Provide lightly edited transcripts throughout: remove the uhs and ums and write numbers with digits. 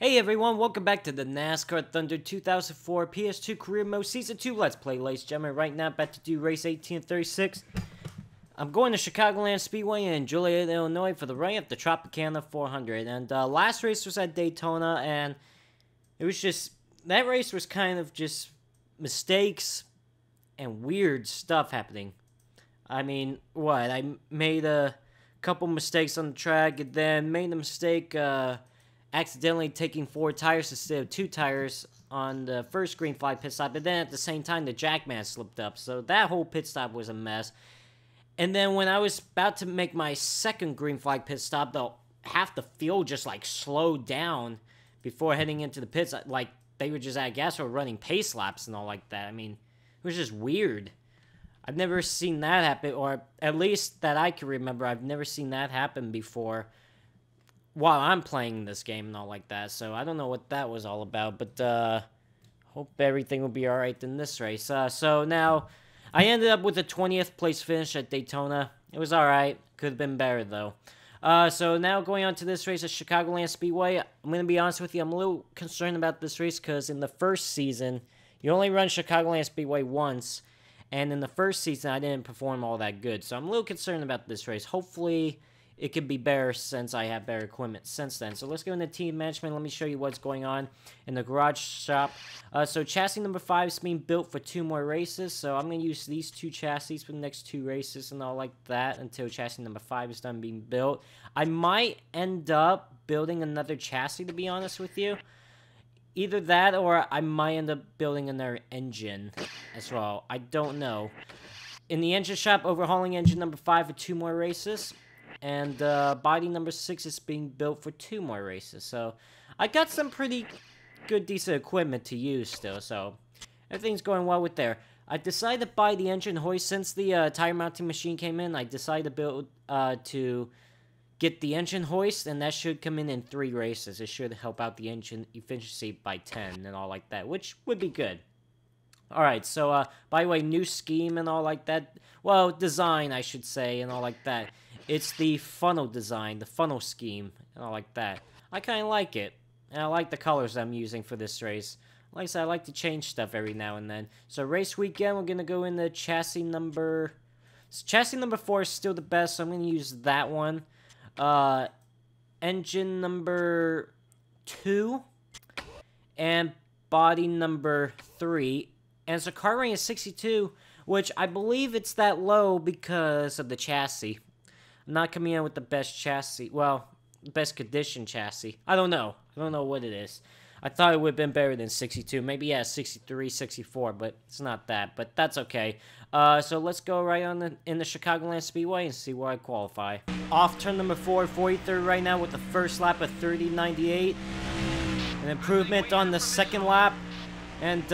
Hey everyone, welcome back to the NASCAR Thunder 2004 PS2 Career Mode Season 2 Let's Play, ladies and gentlemen. Right now, about to do race 1836. I'm going to Chicagoland Speedway in Joliet, Illinois for the run of the Tropicana 400. And last race was at Daytona, and it was just, that race was kind of just mistakes and weird stuff happening. I mean, what? I made a couple mistakes on the track, and then made a mistake, accidentally taking 4 tires instead of 2 tires on the first green flag pit stop, but then at the same time the jackman slipped up, so that whole pit stop was a mess. And then when I was about to make my second green flag pit stop, half the field just like slowed down before heading into the pits, like they were just at gas or running pace laps and all like that. I mean, it was just weird. I've never seen that happen, or at least that I can remember, I've never seen that happen before while I'm playing this game and all like that, so I don't know what that was all about, but hope everything will be alright in this race. So now, I ended up with a 20th place finish at Daytona. It was alright, could have been better though. So now going on to this race at Chicagoland Speedway, I'm going to be honest with you, I'm a little concerned about this race because in the first season, you only run Chicagoland Speedway once, and in the first season I didn't perform all that good, so I'm a little concerned about this race. Hopefully it could be better since I have better equipment since then. So let's go into team management. Let me show you what's going on in the garage shop. So chassis number 5 is being built for 2 more races. So I'm going to use these 2 chassis for the next 2 races and all like that until chassis number 5 is done being built. I might end up building another chassis, to be honest with you. Either that or I might end up building another engine as well. I don't know. In the engine shop, overhauling engine number 5 for 2 more races. And body number 6 is being built for 2 more races. So I got some pretty good, decent equipment to use still. So everything's going well with there. I decided to buy the engine hoist since the tire mounting machine came in. I decided to build to get the engine hoist, and that should come in 3 races. It should help out the engine efficiency by 10 and all like that, which would be good. Alright, so by the way, new scheme and all like that. Well, design, I should say, and all like that. It's the funnel design, the funnel scheme, and all like that. I kind of like it, and I like the colors I'm using for this race. Like I said, I like to change stuff every now and then. So race weekend, we're going to go into chassis number... So chassis number 4 is still the best, so I'm going to use that one. Engine number 2, and body number 3. And so car rank is 62, which I believe it's that low because of the chassis. I'm not coming in with the best chassis. Well, best condition chassis. I don't know. I don't know what it is. I thought it would have been better than 62. Maybe, yeah, 63, 64, but it's not that. But that's okay. So let's go right on in the Chicagoland Speedway and see where I qualify. Off turn number 4, 43rd right now with the first lap of 30.98. An improvement on the second lap. And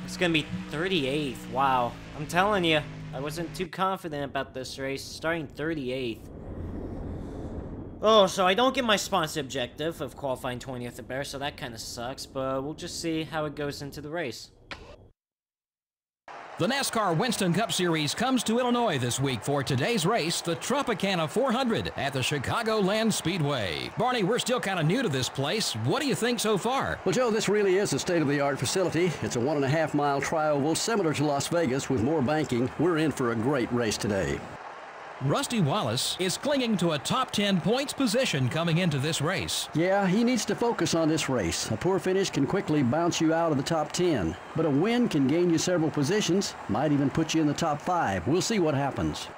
it's going to be 38th. Wow. I'm telling you, I wasn't too confident about this race. Starting 38th. Oh, so I don't get my sponsor objective of qualifying 20th or better, so that kind of sucks. But we'll just see how it goes into the race. The NASCAR Winston Cup Series comes to Illinois this week for today's race, the Tropicana 400 at the Chicagoland Speedway. Barney, we're still kind of new to this place. What do you think so far? Well, Joe, this really is a state-of-the-art facility. It's a 1.5-mile trioval similar to Las Vegas with more banking. We're in for a great race today. Rusty Wallace is clinging to a top 10 points position coming into this race. Yeah, he needs to focus on this race. A poor finish can quickly bounce you out of the top 10, but a win can gain you several positions, might even put you in the top 5. We'll see what happens.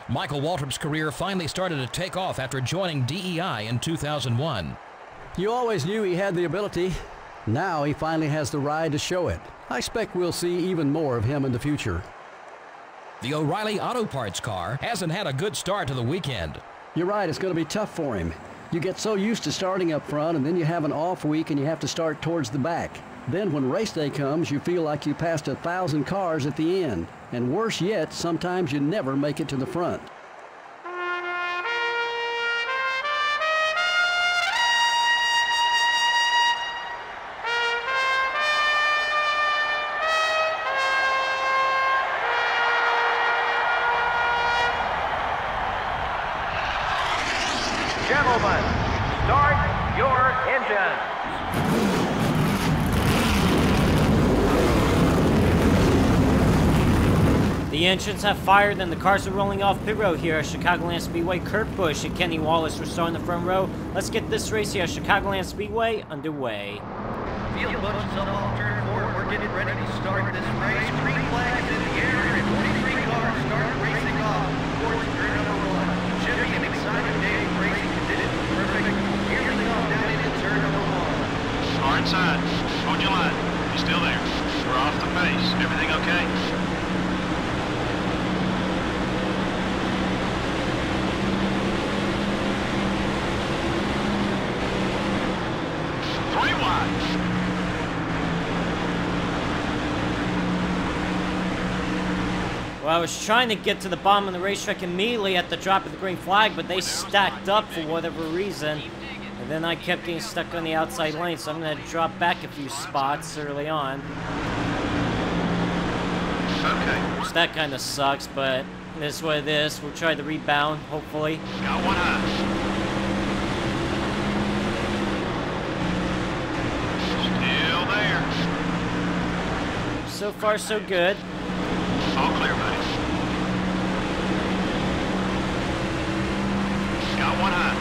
Michael Waltrip's career finally started to take off after joining DEI in 2001. You always knew he had the ability. Now he finally has the ride to show it. I expect we'll see even more of him in the future. The O'Reilly Auto Parts car hasn't had a good start to the weekend. You're right, it's going to be tough for him. You get so used to starting up front, and then you have an off week and you have to start towards the back. Then when race day comes, you feel like you passed 1,000 cars at the end. And worse yet, sometimes you never make it to the front. Gentlemen, start your engine. The engines have fired and the cars are rolling off pit road here at Chicagoland Speedway. Kurt Busch and Kenny Wallace are starting the front row. Let's get this race here at Chicagoland Speedway underway. Field motions up off turn 4. We're getting ready to start this race. Green flags in the air and 43 cars start racing off towards turn number 1. Should be an exciting day of racing conditions. Perfect. Here we go down into turn number 1. Car inside. Hold your line. You still there? We're off the pace. Everything okay? Well, I was trying to get to the bottom of the racetrack immediately at the drop of the green flag, but they stacked up for whatever reason. And then I kept getting stuck on the outside lane, so I'm going to drop back a few spots early on. Okay. Which that kind of sucks, but it is what it is. We'll try to rebound, hopefully. Got one eye. Still there. So far, so good. All clear, buddy. Got one eye.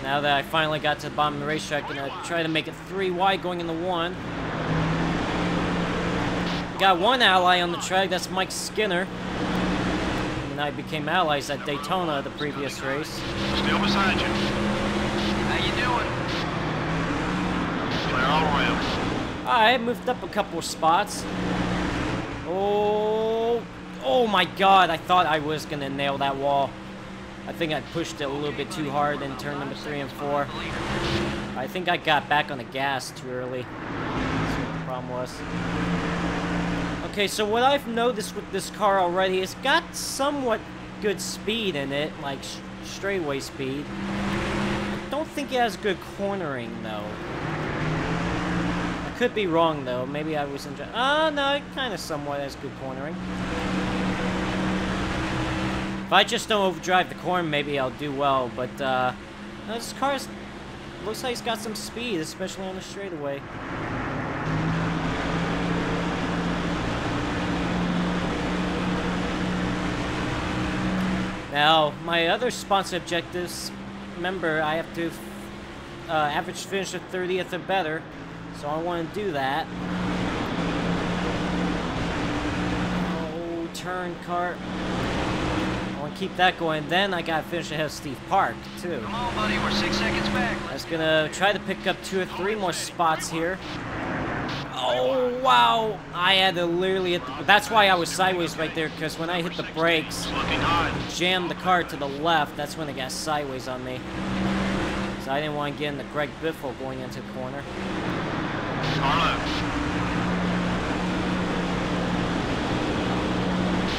Now that I finally got to the bottom of the racetrack, I'm gonna try to make it 3 wide going into 1. Got one ally on the track, that's Mike Skinner. And I became allies at Daytona the previous race. Still beside you. How you doing? Clear all around. Alright, moved up a couple of spots. Oh my god, I thought I was gonna nail that wall. I think I pushed it a little bit too hard in turn number 3 and 4. I think I got back on the gas too early. That's what the problem was. Okay, so what I've noticed with this car already, it's got somewhat good speed in it, like straightaway speed. I don't think it has good cornering, though. I could be wrong, though. Maybe I was enjoying... Oh, no, it kind of somewhat has good cornering. If I just don't overdrive the corner, maybe I'll do well, but, this car looks like it's got some speed, especially on the straightaway. Now, my other sponsor objectives, remember, I have to average finish of 30th or better, so I want to do that. Oh, turn cart. I want to keep that going. Then I got to finish ahead of Steve Park, too. Come on, buddy. We're 6 seconds back. I was going to try to pick up 2 or 3 more spots here. Oh, wow. I had to literally hit the... That's why I was sideways right there, because when I hit the brakes, jammed the car to the left, that's when it got sideways on me. So I didn't want to get into Greg Biffle going into the corner.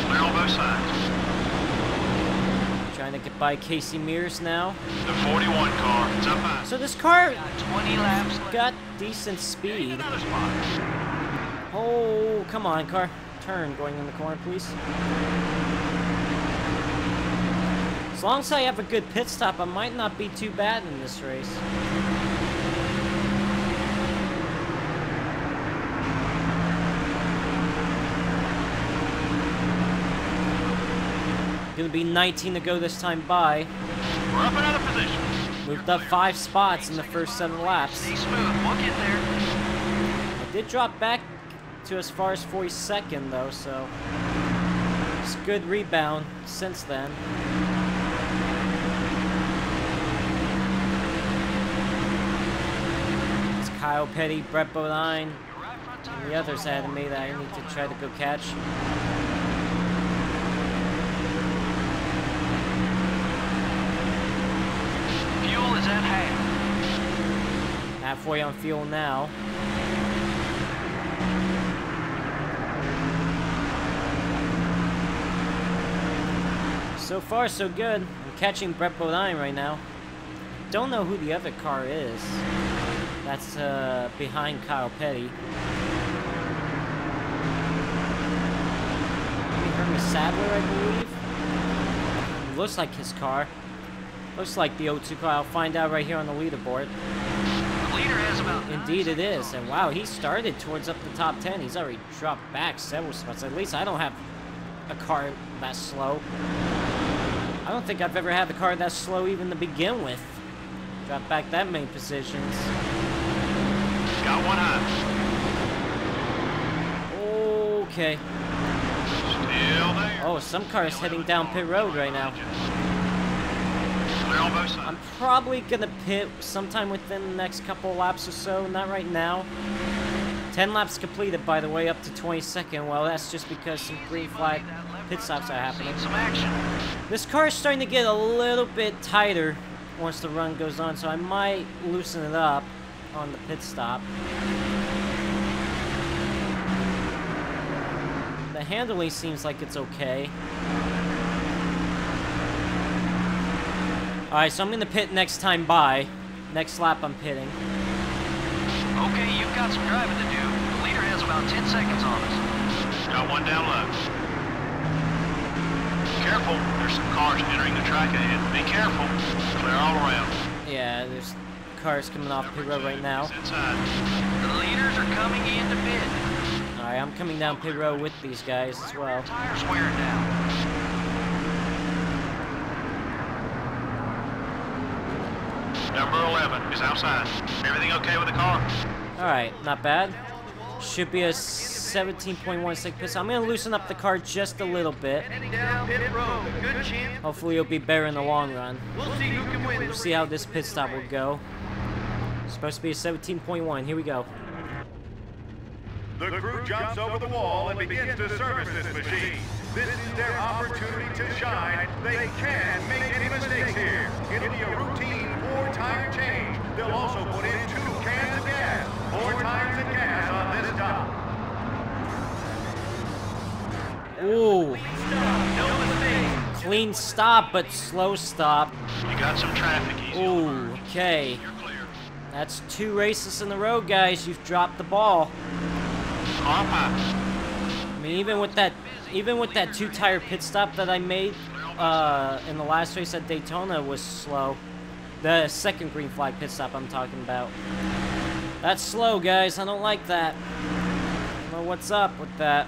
Clear on both sides. Trying to get by Casey Mears now. The 41 car. It's up high. So this car 20 laps left. got decent speed. Another spot. Oh, come on, car. Turn going in the corner, please. As long as I have a good pit stop, I might not be too bad in this race. Gonna be 19 to go this time by. We're up another position. Moved up 5 spots in the first 7 laps. Stay smooth. We'll get there. I did drop back to as far as 42nd though, so it's a good rebound since then. It's Kyle Petty, Brett Bodine, and the others ahead of me that I need to try to go catch. Fuel is at half. Halfway on fuel now. So far, so good. I'm catching Brett Bodine right now. Don't know who the other car is. That's behind Kyle Petty. Hermie Sadler, I believe. Looks like his car. Looks like the O2 car. I'll find out right here on the leaderboard. Leader has about Indeed it is. And wow, he started towards up the top 10. He's already dropped back several spots. At least I don't have a car that slow. I don't think I've ever had a car that slow even to begin with. Drop back that many positions. Got one high. Okay. Still there. Oh, some cars heading down pit road right now. Clear on both sides. I'm probably gonna pit sometime within the next couple laps or so. Not right now. 10 laps completed, by the way, up to 22nd. Well, that's just because some green flag pit stops are happening. some action. This car is starting to get a little bit tighter once the run goes on, so I might loosen it up on the pit stop. The handling seems like it's okay. Alright, so I'm gonna pit next time by. Next lap I'm pitting. Okay, you've got some driving to do. The leader has about 10 seconds on us. Got one down low. Careful, there's some cars entering the track ahead. Be careful. Clear all around. Yeah, there's cars coming off pit road right now. It's inside. The leaders are coming in to pit. Alright, I'm coming down pit road with these guys as well. Tires wearing down. Number 11 is outside. Everything okay with the car? Alright, not bad. Should be a 17.16 pit stop. I'm going to loosen up the car just a little bit. Heading down pit road. Good chance. Hopefully it'll be better in the long run. We'll see who can win. We'll see how this pit stop will go. It's supposed to be a 17.1. Here we go. The crew jumps over the wall and begins to service this machine. This is their opportunity to shine. They can't make any mistakes here. It'll be a routine 4-tire change. They'll also put in 2 cans of gas. 4 tires of gas on this stop. Ooh, No mistake. clean stop, but slow stop. You got some traffic. Easy. Ooh, okay. You're clear. That's 2 races in a row, guys. You've dropped the ball. Car high. I mean, even with that 2-tire pit stop that I made in the last race at Daytona was slow. The second green flag pit stop I'm talking about. That's slow, guys. I don't like that. I don't know what's up with that.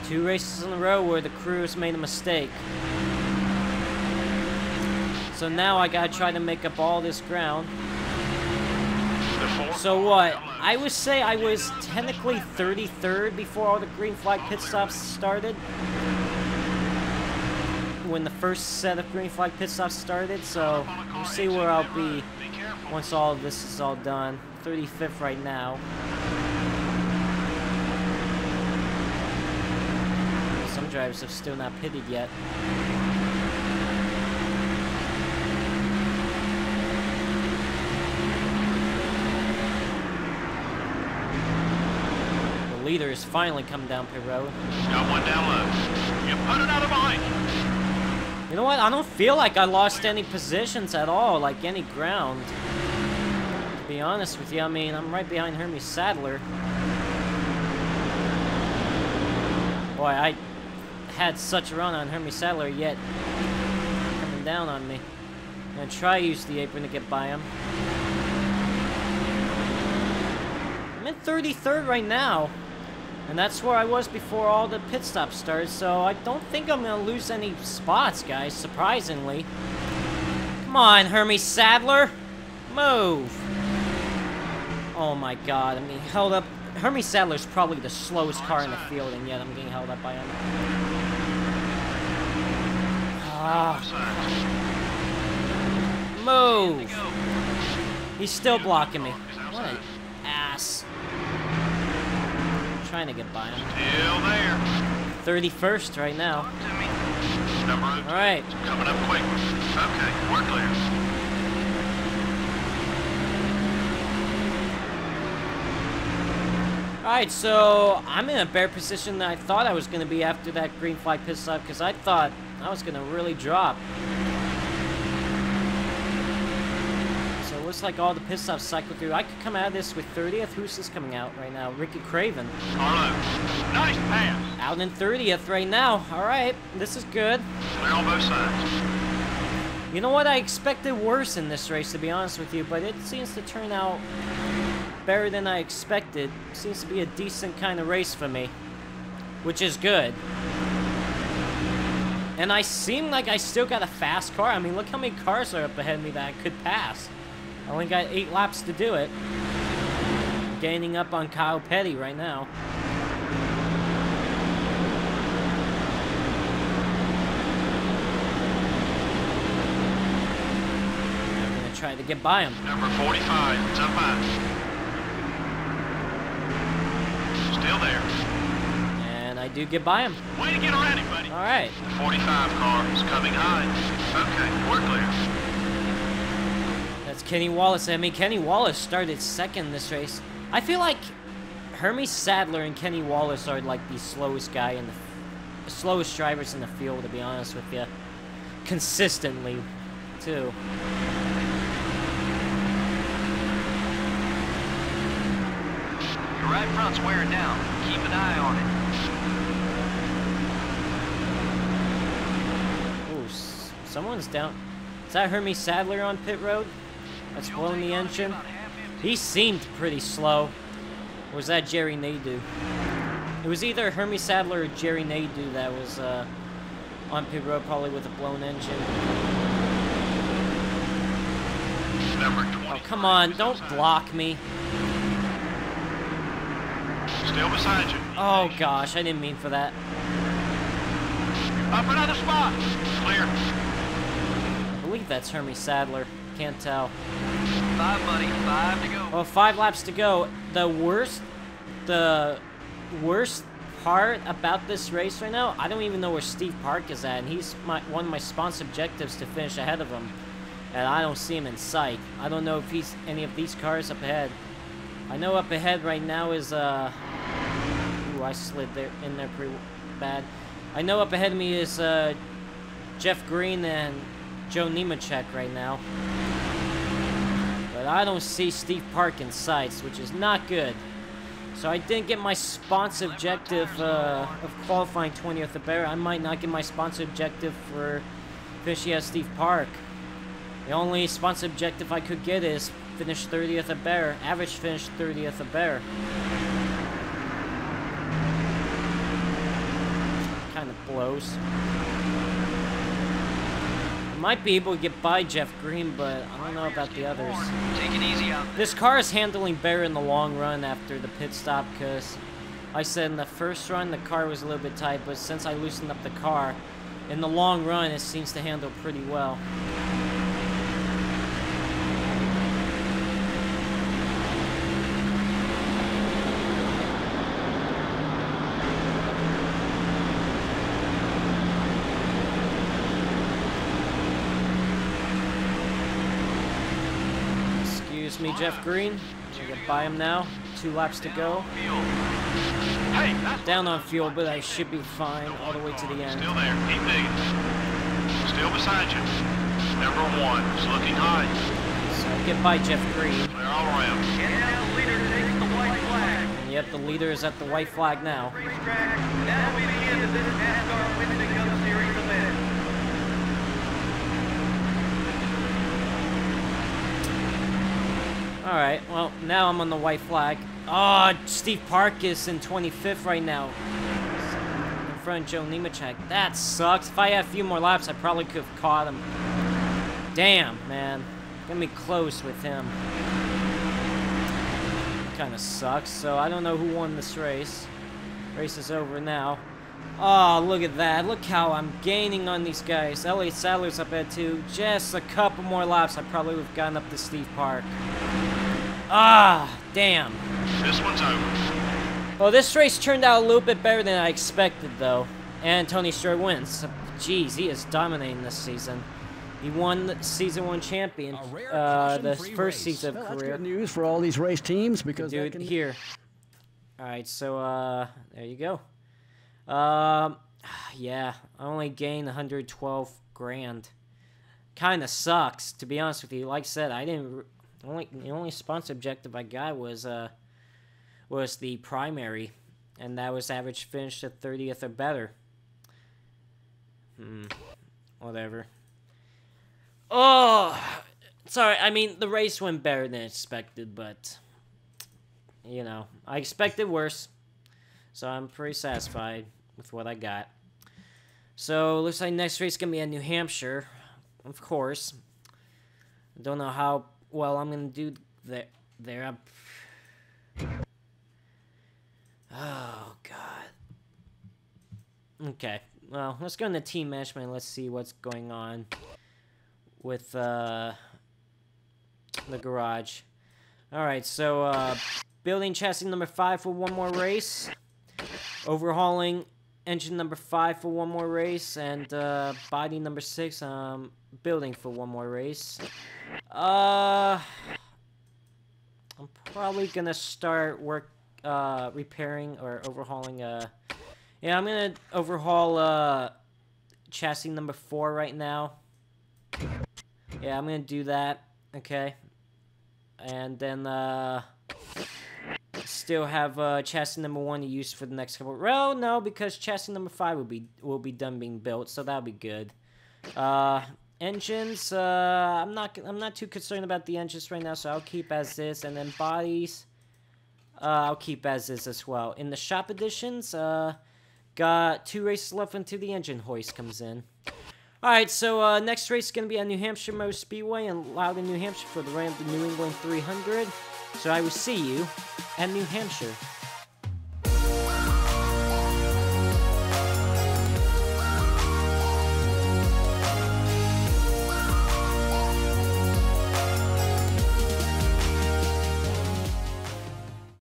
2 races in a row where the crew has made a mistake. So now I gotta try to make up all this ground. So what? I would say I was technically 33rd before all the green flag pit stops started. When the first set of green flag pit stops started, so we'll see where I'll be once all of this is all done. 35th right now. Some drivers have still not pitted yet. The leader has finally come down pit road. Got one down low. You put another behind. You know what? I don't feel like I lost any positions at all, like any ground. To be honest with you, I mean, I'm right behind Hermie Sadler. Boy, I had such a run on Hermie Sadler, yet coming down on me. I'm gonna try to use the apron to get by him. I'm in 33rd right now. And that's where I was before all the pit stops started, so I don't think I'm gonna lose any spots, guys, surprisingly. Come on, Hermie Sadler! Move! Oh my god, I'm getting held up. Hermie Sadler's probably the slowest car in the field, and yet I'm getting held up by him. Ah. Move! He's still blocking me. What an ass. Trying to get by him. Still there. 31st right now. Number All right. coming up quick. Okay, we're clear. All right, so I'm in a better position than I thought I was going to be after that green flag pit stop, because I thought I was going to really drop. So it looks like all the pit stops cycle through. I could come out of this with 30th. Who's this coming out right now? Ricky Craven. Carlo. Nice pass. Out in 30th right now. All right, this is good. Clear on both sides. You know what? I expected worse in this race, to be honest with you, but it seems to turn out better than I expected. Seems to be a decent kind of race for me, which is good. And I seem like I still got a fast car. I mean, look how many cars are up ahead of me that I could pass. I only got 8 laps to do it. Gaining up on Kyle Petty right now. I'm gonna try to get by him. Number 45, it's up high. Still there. And I do get by him. Way to get around him, buddy. All right. The 45 car is coming high. Okay, we're clear. That's Kenny Wallace. I mean, Kenny Wallace started second in this race. I feel like Hermie Sadler and Kenny Wallace are like the slowest guy in the slowest drivers in the field, to be honest with you. Consistently, too. Your right front's wearing down. Keep an eye on it. Ooh, someone's down. Is that Hermie Sadler on pit road? That's blowing the engine. He seemed pretty slow. Or was that Jerry Nadeau? It was either Hermie Sadler or Jerry Nadeau that was on pit road, probably with a blown engine. Oh, come on, don't block me. Still beside you. Oh gosh, I didn't mean for that. Up another spot. Clear. I believe that's Hermie Sadler. Can't tell. 5, buddy. 5 to go. Well, 5 laps to go. The worst part about this race right now, I don't even know where Steve Park is at, and he's one of my sponsor objectives to finish ahead of him, and I don't see him in sight. I don't know if he's any of these cars up ahead. I know up ahead right now is ooh, I slid in there pretty bad. I know up ahead of me is Jeff Green and Joe Nemechek right now. But I don't see Steve Park in sights, which is not good. So I didn't get my sponsor objective of qualifying 20th or better. I might not get my sponsor objective for finishing at Steve Park. The only sponsor objective I could get is finish 30th or better. Average finish 30th or better. Kind of blows. Might be able to get by Jeff Green, but I don't know about the others. Take it easy out there. This car is handling better in the long run after the pit stop, because like I said in the first run the car was a little bit tight, but since I loosened up the car, in the long run it seems to handle pretty well. Me, Jeff Green. I get by him now. 2 laps to go. Down on fuel, but I should be fine all the way to the end. Still there. Keep digging. Still beside you. Number 1 is looking high. So I get by Jeff Green. Clear all around. And now the leader takes the white flag. And yep, the leader is at the white flag now. Racetrack. That'll be the end of this NASCAR Wednesday Cup Series event. Alright, well, now I'm on the white flag. Oh, Steve Park is in 25th right now. In front of Joe Nemechek. That sucks. If I had a few more laps, I probably could have caught him. Damn, man. Gonna be close with him. Kinda sucks, so I don't know who won this race. Race is over now. Oh, look at that. Look how I'm gaining on these guys. Elliott Sadler's up at 2. Just a couple more laps, I probably would have gotten up to Steve Park. Ah, damn. This one's over. Well, this race turned out a little bit better than I expected, though. And Tony Stewart wins. Jeez, he is dominating this season. He won the Season 1 champion, the first season of Well, that's career. good news for all these race teams because Do they it can here. Alright, so, there you go. Yeah, I only gained 112 grand. Kinda sucks, to be honest with you. Like I said, I didn't... The only sponsor objective I got was the primary, and that was average finish at 30th or better. Whatever. Oh, sorry. I mean, the race went better than expected, but you know, I expected worse. So I'm pretty satisfied with what I got. So looks like next race is gonna be in New Hampshire, of course. I don't know how well I'm gonna do there. Oh God. Okay. Well, let's go into team management. Let's see what's going on with the garage. All right. So building chassis number 5 for one more race. Overhauling engine number 5 for one more race, and body number 6 building for one more race. I'm probably gonna start repairing or overhauling yeah, I'm gonna overhaul chassis number 4 right now. Yeah, I'm gonna do that. Okay. And then still have chassis number 1 to use for the next couple. Well, no, because chassis number 5 will be done being built, so that'll be good. Engines, I'm not too concerned about the engines right now, so I'll keep as is. And then bodies, I'll keep as is as well. In the shop editions, got 2 races left until the engine hoist comes in. Alright, so next race is going to be at New Hampshire Motor Speedway in Loudon, New Hampshire for the run of the New England 300. So I will see you at New Hampshire.